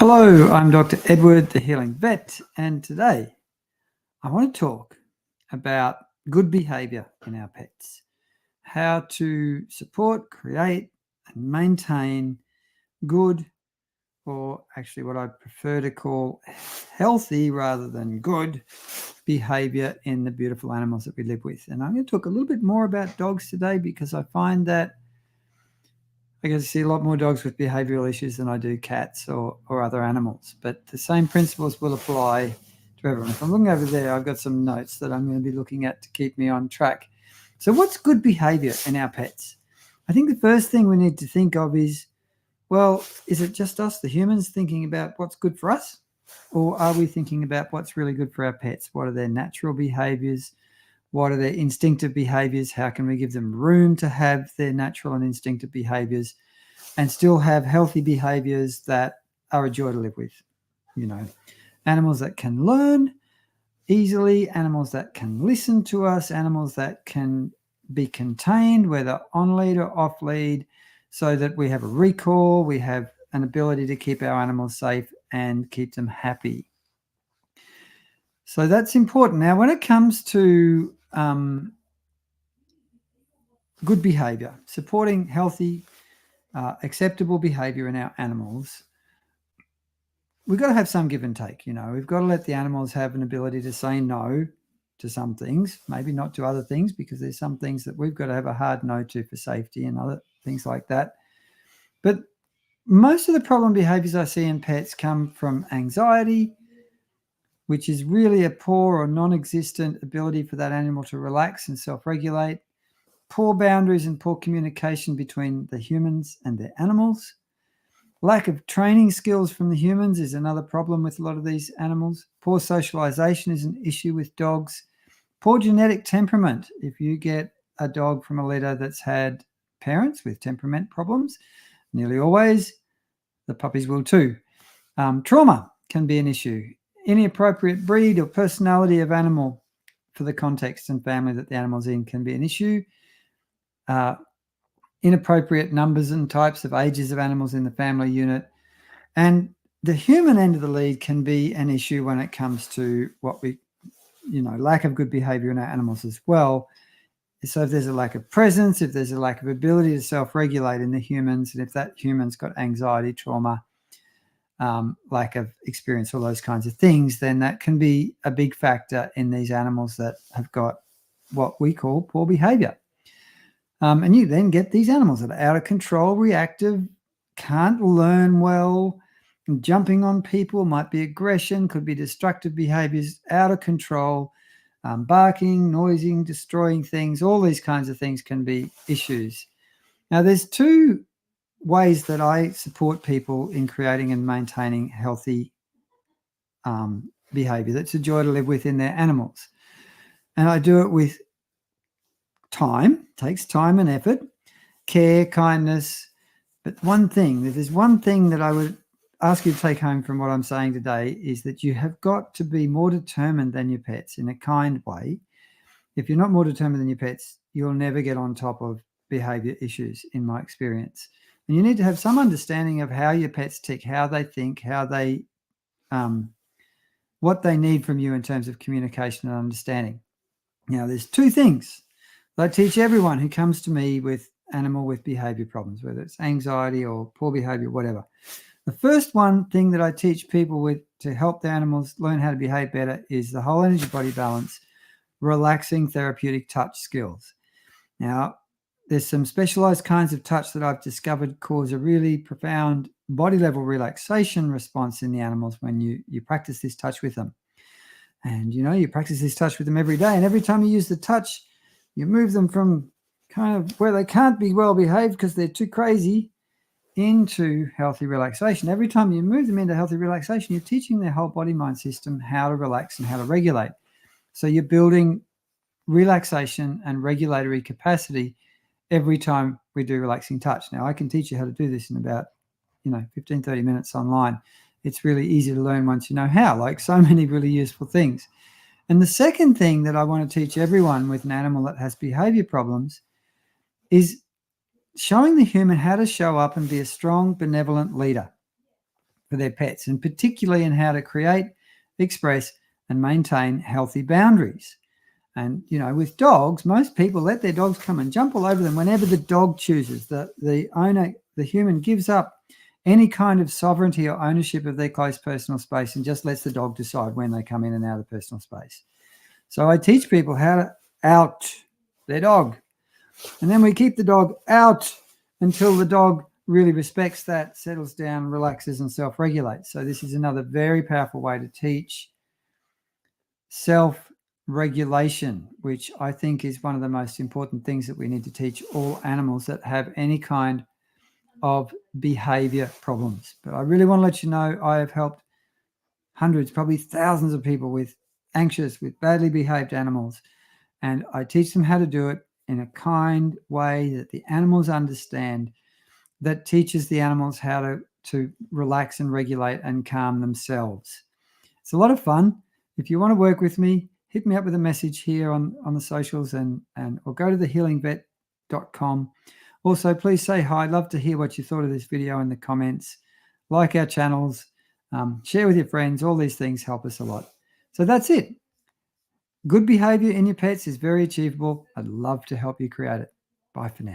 Hello, I'm Dr. Edward, the Healing Vet, and today I want to talk about good behaviour in our pets, how to support, create, and maintain good, or actually what I prefer to call healthy rather than good behaviour in the beautiful animals that we live with. And I'm going to talk a little bit more about dogs today because I find that I get to see a lot more dogs with behavioural issues than I do cats or other animals. But the same principles will apply to everyone. If I'm looking over there, I've got some notes that I'm going to be looking at to keep me on track. So what's good behaviour in our pets? I think the first thing we need to think of is, well, is it just us, the humans, thinking about what's good for us? Or are we thinking about what's really good for our pets? What are their natural behaviours? What are their instinctive behaviors? How can we give them room to have their natural and instinctive behaviors and still have healthy behaviors that are a joy to live with? You know, animals that can learn easily, animals that can listen to us, animals that can be contained, whether on lead or off lead, so that we have a recall, we have an ability to keep our animals safe and keep them happy. So that's important. Now, when it comes to good behavior, supporting healthy, acceptable behavior in our animals, we've got to have some give and take. We've got to let the animals have an ability to say no to some things, maybe not to other things, because there's some things that we've got to have a hard no to for safety and other things like that. But most of the problem behaviors I see in pets come from anxiety, which is really a poor or non-existent ability for that animal to relax and self-regulate. Poor boundaries and poor communication between the humans and their animals. Lack of training skills from the humans is another problem with a lot of these animals. Poor socialization is an issue with dogs. Poor genetic temperament. If you get a dog from a litter that's had parents with temperament problems, nearly always the puppies will too. Trauma can be an issue. Inappropriate breed or personality of animal for the context and family that the animal's in can be an issue. Inappropriate numbers and types of ages of animals in the family unit. And the human end of the lead can be an issue when it comes to what we, lack of good behavior in our animals as well. So if there's a lack of presence, if there's a lack of ability to self-regulate in the humans, and if that human's got anxiety, trauma, lack of experience, all those kinds of things, then that can be a big factor in these animals that have got what we call poor behavior. And you then get these animals that are out of control, reactive, can't learn well, jumping on people, might be aggression, could be destructive behaviors, out of control, barking, noising, destroying things, all these kinds of things can be issues. Now, there's two ways that I support people in creating and maintaining healthy behavior that's a joy to live with in their animals. And I do it with time, takes time and effort, care, kindness. But if there's one thing that I would ask you to take home from what I'm saying today, is that you have got to be more determined than your pets in a kind way. If you're not more determined than your pets, you'll never get on top of behavior issues, in my experience. And you need to have some understanding of how your pets tick, how they think, how they, what they need from you in terms of communication and understanding. Now, there's two things I teach everyone who comes to me with animal with behavior problems, whether it's anxiety or poor behavior, whatever. The first one thing that I teach people with to help their animals learn how to behave better is the whole energy body balance, relaxing therapeutic touch skills. Now, there's some specialized kinds of touch that I've discovered cause a really profound body level relaxation response in the animals when you practice this touch with them. And, you practice this touch with them every day. And every time you use the touch, you move them from kind of where they can't be well behaved because they're too crazy into healthy relaxation. Every time you move them into healthy relaxation, you're teaching their whole body-mind system how to relax and how to regulate. So you're building relaxation and regulatory capacity every time we do relaxing touch. Now, I can teach you how to do this in about 15, 30 minutes online. It's really easy to learn once you know how, like so many really useful things. And the second thing that I want to teach everyone with an animal that has behavior problems is showing the human how to show up and be a strong, benevolent leader. for their pets, and particularly in how to create, express, and maintain healthy boundaries. And, with dogs, most people let their dogs come and jump all over them whenever the dog chooses. The owner, the human, gives up any kind of sovereignty or ownership of their close personal space and just lets the dog decide when they come in and out of personal space. So I teach people how to out their dog. And then we keep the dog out until the dog really respects that, settles down, relaxes, and self-regulates. So this is another very powerful way to teach self-regulation, which I think is one of the most important things that we need to teach all animals that have any kind of behavior problems. But I really want to let you know I have helped hundreds, probably thousands of people with anxious, with badly behaved animals. And I teach them how to do it in a kind way that the animals understand, that teaches the animals how to relax and regulate and calm themselves. It's a lot of fun. If you want to work with me, hit me up with a message here on the socials and or go to thehealingvet.com. Also, please say hi. I'd love to hear what you thought of this video in the comments. Like our channels, share with your friends. All these things help us a lot. So that's it. Good behavior in your pets is very achievable. I'd love to help you create it. Bye for now.